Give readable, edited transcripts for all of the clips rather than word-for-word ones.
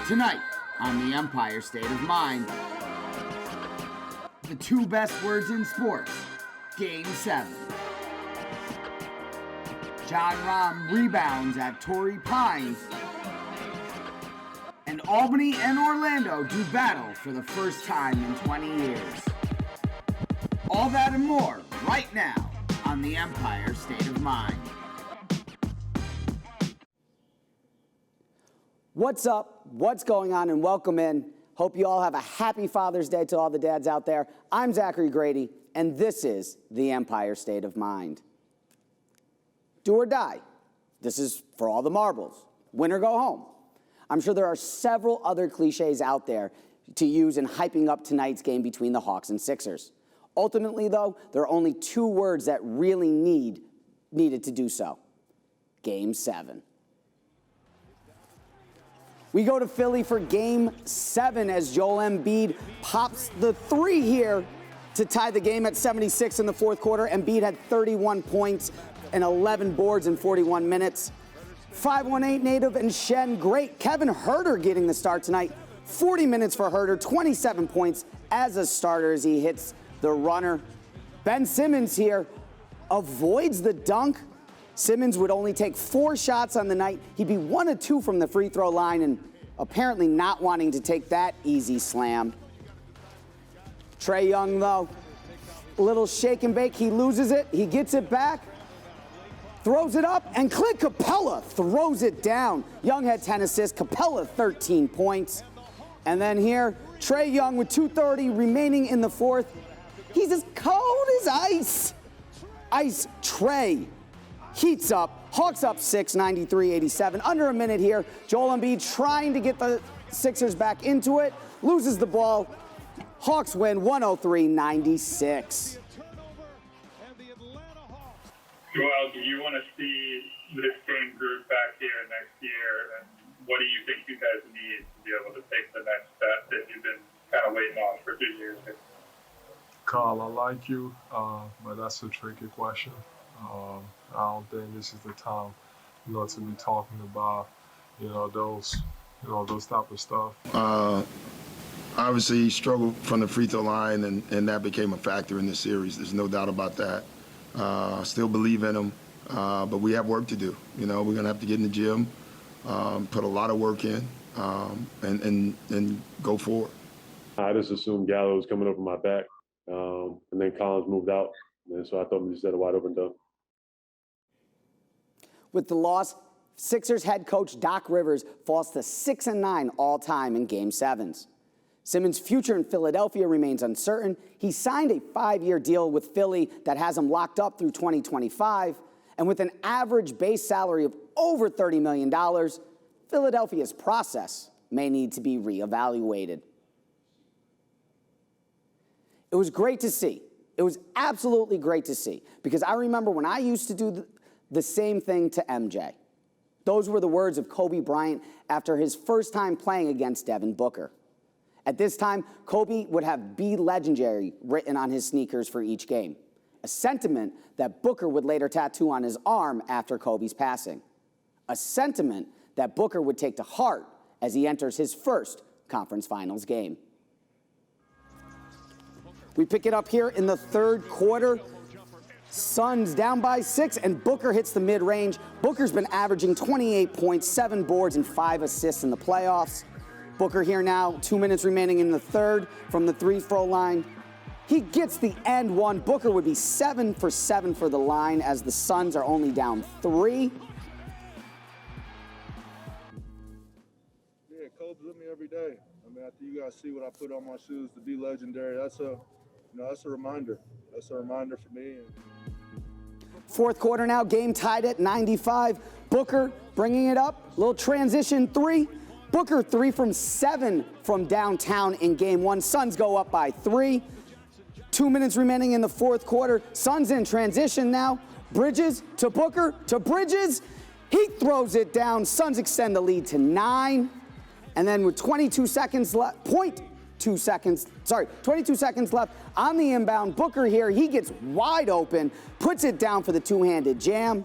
Tonight on the Empire State of Mind, the two best words in sports, Game 7. John Rahm rebounds at Torrey Pines, and Albany and Orlando do battle for the first time in 20 years. All that and more right now on the Empire State of Mind. What's up? What's going on? And welcome in. Hope you all have a happy Father's Day to all the dads out there. I'm Zachary Grady, and this is the Empire State of Mind. Do or die. This is for all the marbles. Win or go home. I'm sure there are several other cliches out there to use in hyping up tonight's game between the Hawks and Sixers. Ultimately, though, there are only two words that really needed to do so. Game 7. We go to Philly for Game 7 as Joel Embiid pops the three here to tie the game at 76 in the fourth quarter. Embiid had 31 points and 11 boards in 41 minutes. 518 native and Shen, great. Kevin Huerter getting the start tonight. 40 minutes for Huerter, 27 points as a starter as he hits the runner. Ben Simmons here avoids the dunk. Simmons would only take 4 shots on the night. He'd be 1 of 2 from the free throw line and apparently not wanting to take that easy slam. Trae Young, though, a little shake and bake. He loses it. He gets it back, throws it up, and Clint Capella throws it down. Young had 10 assists. Capella 13 points. And then here, Trae Young with 2:30 remaining in the fourth. He's as cold as ice. Ice Trae heats up. Hawks up 6, 93-87. Under a minute here. Joel Embiid trying to get the Sixers back into it. Loses the ball. Hawks win 103-96. Joel, do you want to see this same group back here next year? And what do you think you guys need to be able to take the next step that you've been kind of waiting on for 2 years? Carl, I like you, but that's a tricky question. I don't think this is the time, to be talking about, those type of stuff. Obviously, he struggled from the free throw line, and that became a factor in this series. There's no doubt about that. Still believe in him, but we have work to do. We're going to have to get in the gym, put a lot of work in, and go forward. I just assumed Gallo was coming over my back, and then Collins moved out, and so I thought we just had a wide open dunk. With the loss, Sixers head coach Doc Rivers falls to 6-9 all-time in Game 7s. Simmons' future in Philadelphia remains uncertain. He signed a 5-year deal with Philly that has him locked up through 2025. And with an average base salary of over $30 million, Philadelphia's process may need to be reevaluated. It was great to see. It was absolutely great to see. Because I remember when I used to do the same thing to MJ. Those were the words of Kobe Bryant after his first time playing against Devin Booker. At this time, Kobe would have "Be Legendary" written on his sneakers for each game, a sentiment that Booker would later tattoo on his arm after Kobe's passing, a sentiment that Booker would take to heart as he enters his first conference finals game. We pick it up here in the third quarter. Suns down by 6, and Booker hits the mid-range. Booker's been averaging 28 points, 7 boards, and 5 assists in the playoffs. Booker here now, 2 minutes remaining in the third from the free-throw line. He gets the end one. Booker would be 7 for 7 for the line as the Suns are only down 3. Yeah, Kobe's with me every day. After you guys see what I put on my shoes to be legendary, that's a reminder. That's a reminder for me. Fourth quarter now, game tied at 95. Booker bringing it up, little transition 3. Booker 3 from 7 from downtown in game 1. Suns go up by 3. 2 minutes remaining in the fourth quarter. Suns in transition now. Bridges to Booker to Bridges. He throws it down. Suns extend the lead to 9. And then with 22 seconds left, 22 seconds left on the inbound. Booker here, he gets wide open, puts it down for the two-handed jam.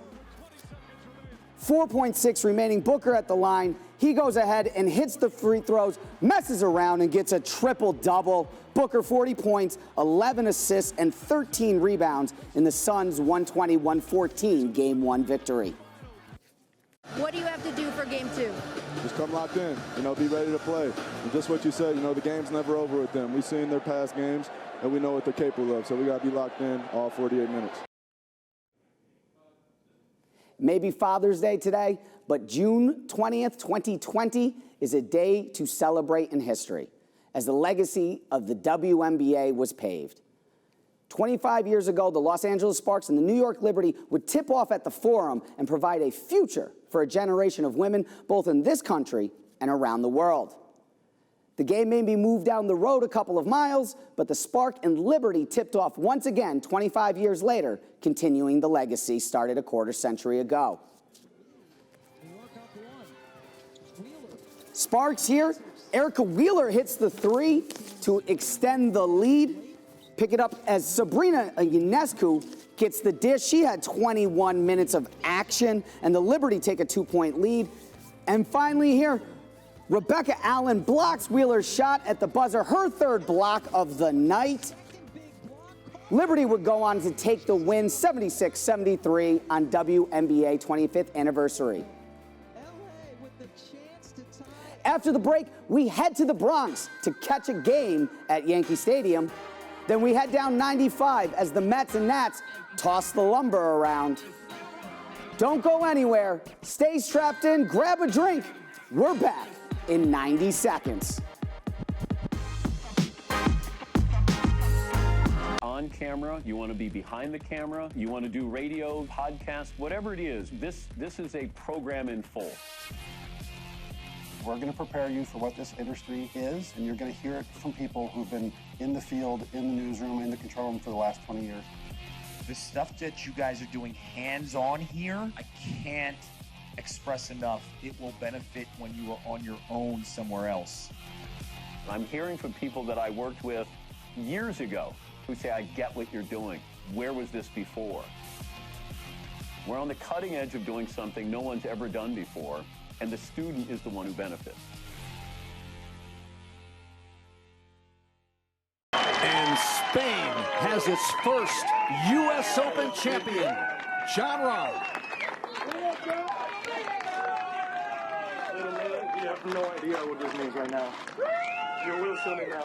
4.6 remaining. Booker at the line. He goes ahead and hits the free throws, messes around, and gets a triple-double. Booker, 40 points, 11 assists, and 13 rebounds in the Suns' 120-114 Game 1 victory. What do you have to do for Game 2? Just come locked in, be ready to play. And just what you said, the game's never over with them. We've seen their past games, and we know what they're capable of, so we got to be locked in all 48 minutes. Maybe Father's Day today, but June 20th, 2020 is a day to celebrate in history, as the legacy of the WNBA was paved. 25 years ago, the Los Angeles Sparks and the New York Liberty would tip off at the Forum and provide a future for a generation of women, both in this country and around the world. The game may be moved down the road a couple of miles, but the Spark and Liberty tipped off once again 25 years later, continuing the legacy started a quarter century ago. Sparks here. Erica Wheeler hits the three to extend the lead. Pick it up as Sabrina Ionescu gets the dish. She had 21 minutes of action, and the Liberty take a 2-point lead. And finally here, Rebecca Allen blocks Wheeler's shot at the buzzer, her third block of the night. Liberty would go on to take the win 76-73 on WNBA 25th anniversary. After the break, we head to the Bronx to catch a game at Yankee Stadium. Then we head down 95 as the Mets and Nats toss the lumber around. Don't go anywhere. Stay strapped in, grab a drink. We're back in 90 seconds. On camera, you want to be behind the camera, you want to do radio, podcast, whatever it is. This is a program in full. We're going to prepare you for what this industry is, and you're going to hear it from people who've been in the field, in the newsroom, in the control room for the last 20 years. The stuff that you guys are doing hands-on here, I can't express enough. It will benefit when you are on your own somewhere else. I'm hearing from people that I worked with years ago who say, I get what you're doing. Where was this before? We're on the cutting edge of doing something no one's ever done before, and the student is the one who benefits. And Spain has its first U.S. Open champion, Jon Rahm. You have no idea what this means right now. You're Will Silly now.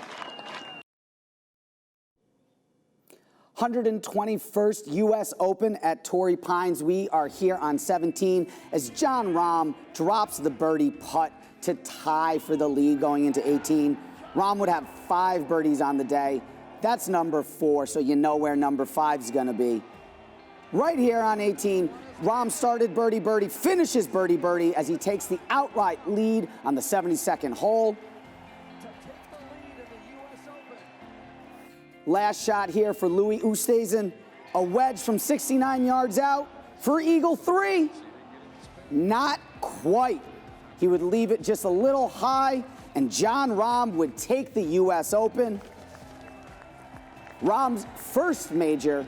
121st U.S. Open at Torrey Pines. We are here on 17 as Jon Rahm drops the birdie putt to tie for the lead going into 18. Rahm would have 5 birdies on the day. That's number 4, so you know where number 5 is going to be. Right here on 18, Rahm started birdie, finishes birdie as he takes the outright lead on the 72nd hole. Last shot here for Louis Oosthuizen. A wedge from 69 yards out for Eagle 3. Not quite. He would leave it just a little high, and Jon Rahm would take the U.S. Open. Rahm's first major,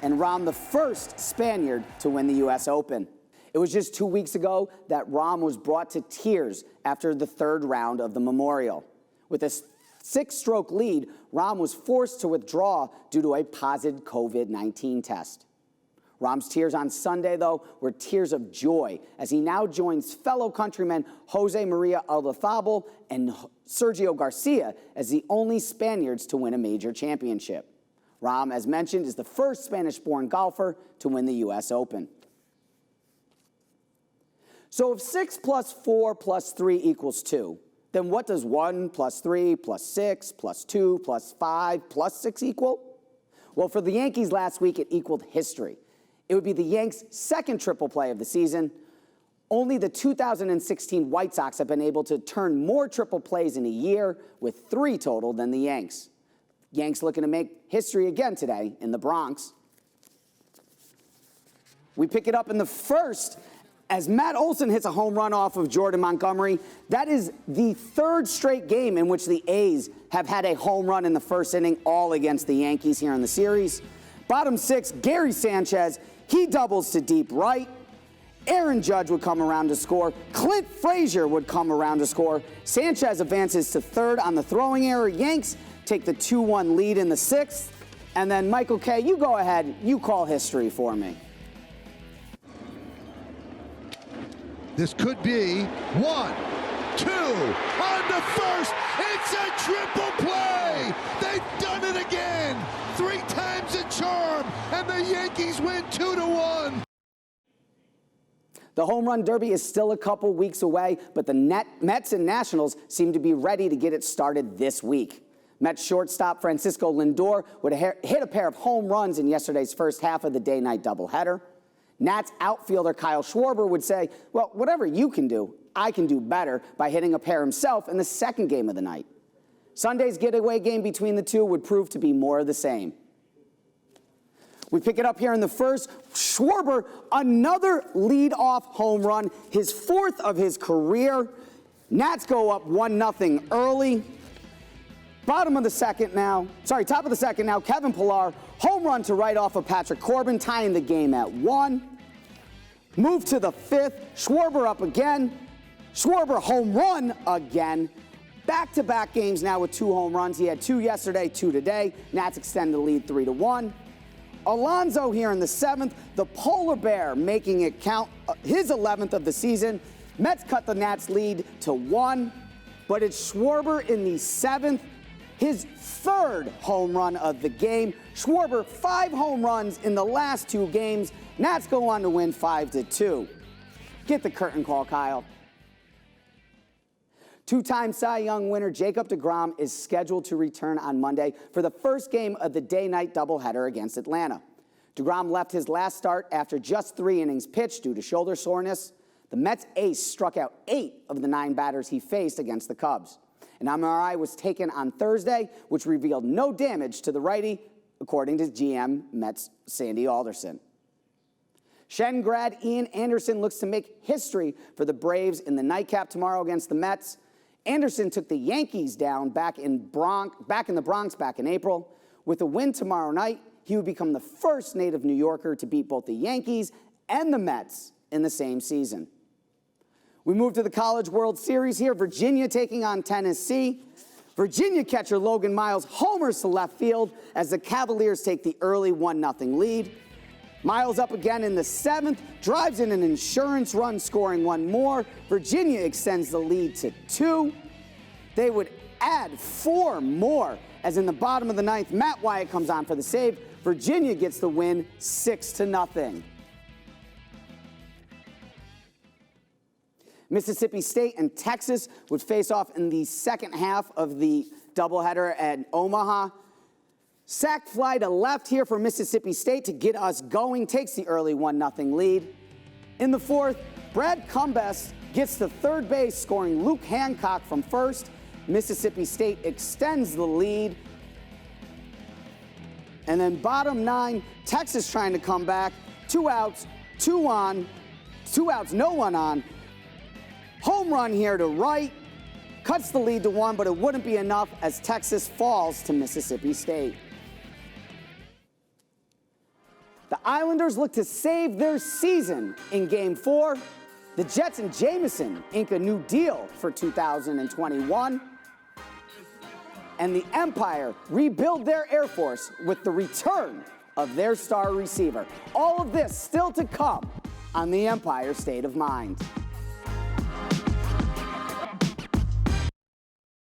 and Rahm the first Spaniard to win the U.S. Open. It was just 2 weeks ago that Rahm was brought to tears after the third round of the Memorial. With a 6-stroke lead, Rahm was forced to withdraw due to a positive COVID-19 test. Rahm's tears on Sunday, though, were tears of joy as he now joins fellow countrymen Jose Maria Olazabal and Sergio Garcia as the only Spaniards to win a major championship. Rahm, as mentioned, is the first Spanish-born golfer to win the U.S. Open. So if 6 + 4 + 3 = 2, then what does 1 + 3 + 6 + 2 + 5 + 6 equal? Well, for the Yankees last week, it equaled history. It would be the Yanks' second triple play of the season. Only the 2016 White Sox have been able to turn more triple plays in a year, with 3 total, than the Yanks. Yanks looking to make history again today in the Bronx. We pick it up in the first as Matt Olson hits a home run off of Jordan Montgomery. That is the 3rd straight game in which the A's have had a home run in the first inning, all against the Yankees here in the series. Bottom 6, Gary Sanchez, he doubles to deep right. Aaron Judge would come around to score. Clint Frazier would come around to score. Sanchez advances to third on the throwing error. Yanks take the 2-1 lead in the sixth. And then, Michael K., you go ahead. You call history for me. This could be 1, 2, on the first. It's a triple play. They've done it again. 3 times a charm, and the Yankees win 2-1. The home run derby is still a couple weeks away, but the Mets and Nationals seem to be ready to get it started this week. Mets shortstop Francisco Lindor would hit a pair of home runs in yesterday's first half of the day-night doubleheader. Nats outfielder Kyle Schwarber would say, well, whatever you can do, I can do better, by hitting a pair himself in the second game of the night. Sunday's getaway game between the two would prove to be more of the same. We pick it up here in the first. Schwarber, another lead-off home run, his 4th of his career. Nats go up 1-0 early. Top of the second now, Kevin Pillar, home run to right off of Patrick Corbin, tying the game at 1. Move to the 5th, Schwarber up again. Schwarber home run again. Back-to-back games now with 2 home runs. He had 2 yesterday, 2 today. Nats extend the lead 3-1. Alonso here in the 7th, the Polar Bear making it count, his 11th of the season. Mets cut the Nats lead to 1, but it's Schwarber in the 7th, his 3rd home run of the game. Schwarber, 5 home runs in the last 2 games. Nats go on to win 5-2. Get the curtain call, Kyle. 2-time Cy Young winner Jacob deGrom is scheduled to return on Monday for the first game of the day-night doubleheader against Atlanta. deGrom left his last start after just 3 innings pitched due to shoulder soreness. The Mets ace struck out 8 of the 9 batters he faced against the Cubs. An MRI was taken on Thursday, which revealed no damage to the righty, according to GM Mets Sandy Alderson. Shen grad Ian Anderson looks to make history for the Braves in the nightcap tomorrow against the Mets. Anderson took the Yankees down back in the Bronx back in April. With a win tomorrow night, he would become the first native New Yorker to beat both the Yankees and the Mets in the same season. We move to the College World Series here. Virginia taking on Tennessee. Virginia catcher Logan Miles homers to left field as the Cavaliers take the early 1-0 lead. Miles up again in the 7th, drives in an insurance run, scoring 1 more. Virginia extends the lead to 2. They would add 4 more, as in the bottom of the 9th, Matt Wyatt comes on for the save. Virginia gets the win 6-0. Mississippi State and Texas would face off in the second half of the doubleheader at Omaha. Sack fly to left here for Mississippi State to get us going, takes the early 1-0 lead. In the 4th, Brad Cumbest gets to third base, scoring Luke Hancock from first. Mississippi State extends the lead. And then bottom 9, Texas trying to come back. 2 outs, 2 on, 2 outs, no one on. Home run here to right, cuts the lead to 1, but it wouldn't be enough as Texas falls to Mississippi State. The Islanders look to save their season in Game 4. The Jets and Jameson ink a new deal for 2021. And the Empire rebuild their Air Force with the return of their star receiver. All of this still to come on the Empire State of Mind.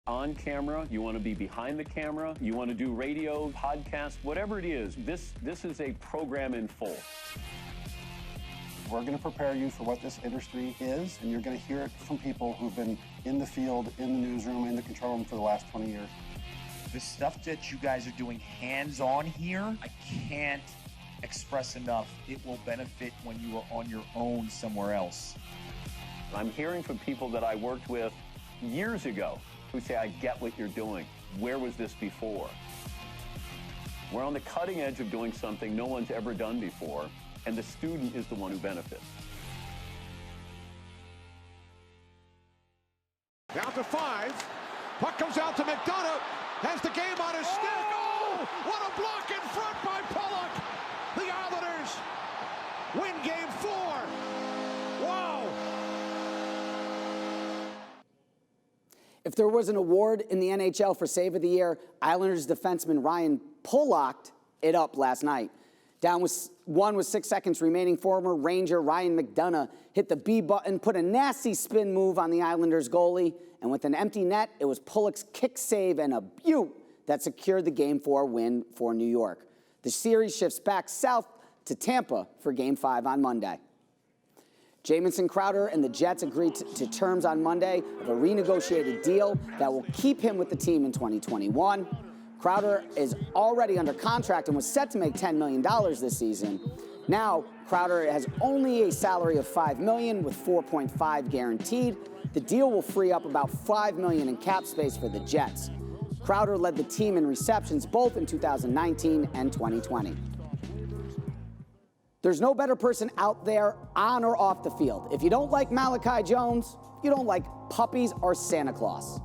On camera, you want to be behind the camera, you want to do radio, podcast, whatever it is, this is a program in full. We're going to prepare you for what this industry is, and you're going to hear it from people who've been in the field, in the newsroom, in the control room for the last 20 years. The stuff that you guys are doing hands-on here, I can't express enough. It will benefit when you are on your own somewhere else. I'm hearing from people that I worked with years ago who say, I get what you're doing. Where was this before? We're on the cutting edge of doing something no one's ever done before, and the student is the one who benefits. Down to 5. Puck comes out to McDonough. Has the game on his stick. Oh, what a block in front by Pollock. The Islanders win Game 4. If there was an award in the NHL for Save of the Year, Islanders defenseman Ryan Pulock it up last night. Down with 6 seconds remaining, former Ranger Ryan McDonough hit the B button, put a nasty spin move on the Islanders goalie, and with an empty net, it was Pulock's kick save and a beaut that secured the Game 4 win for New York. The series shifts back south to Tampa for Game 5 on Monday. Jamison Crowder and the Jets agreed to terms on Monday of a renegotiated deal that will keep him with the team in 2021. Crowder is already under contract and was set to make $10 million this season. Now, Crowder has only a salary of $5 million with $4.5 guaranteed. The deal will free up about $5 million in cap space for the Jets. Crowder led the team in receptions both in 2019 and 2020. There's no better person out there on or off the field. If you don't like Malachi Jones, you don't like puppies or Santa Claus.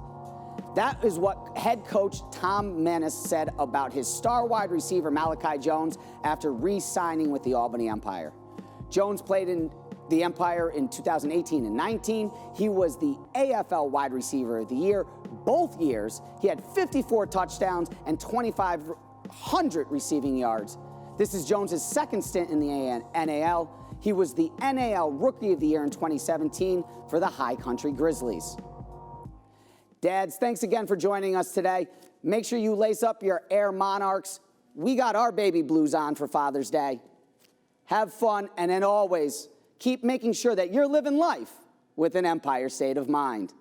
That is what head coach Tom Menes said about his star wide receiver Malachi Jones after re-signing with the Albany Empire. Jones played in the Empire in 2018 and 19. He was the AFL wide receiver of the year both years. He had 54 touchdowns and 2,500 receiving yards. This is Jones' second stint in the NAL. He was the NAL Rookie of the Year in 2017 for the High Country Grizzlies. Dads, thanks again for joining us today. Make sure you lace up your Air Monarchs. We got our baby blues on for Father's Day. Have fun, and then always keep making sure that you're living life with an Empire state of mind.